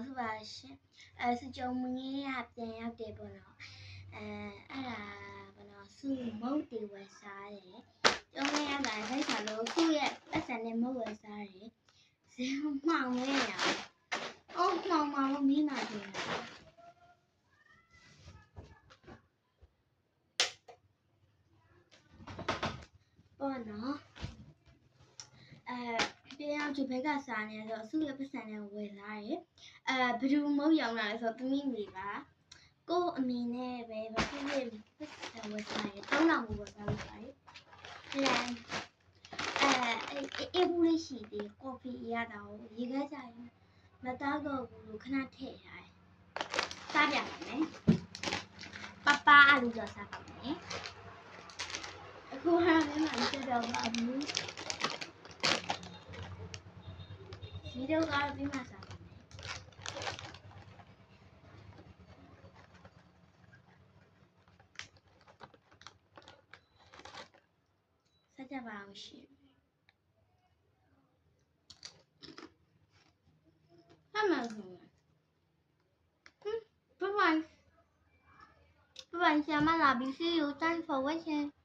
ဆိုပါရှင်စကြုံမငင်းရပြန်ရောက်တယ်ပေါ့နော်အဲ့ဒါပေါ့နော်စုမုတ်တီဝယ်စားတယ်ကျုံးရတာခိုက်စားလို့ခုရဲ့ပတ်စံနဲ့မုတ်ဝယ်စားတယ်ဇေမှောင်နေရအောင်မှောင်လို့မင်းနာတယ်ပေါ့နော်ပြန်ဒီဘက်ကစားနေဆိုစုရဲ့ပတ်စံနဲ့ဝယ်စားတယ်ဘယ်သူမုတ်ရောင်းလာလဲဆိုသမီးမိကကို့အမေနဲ့ပဲဘာဖြစ်ဖြစ်ပတ်စံဝယ်စားတယ်3000ကိုဝယ်စားလို့ပါတယ်အေးဘူးလေးရှိသေးကော်ဖီရတာကိုရေခဲကြရင်မတောက်တော့ဘူးလို့ခဏထည့်ရတယ်စားပြမယ်ပပအလူကြော်စားပါမယ်အခုဟာလည်းမကြတော့ပါဘူးဒီတော့ကတော့ပြီးမှစားပါမယ်စားကြပါအောင်ရှင်Bye bye. Bye bye, see you. Thanks for watching.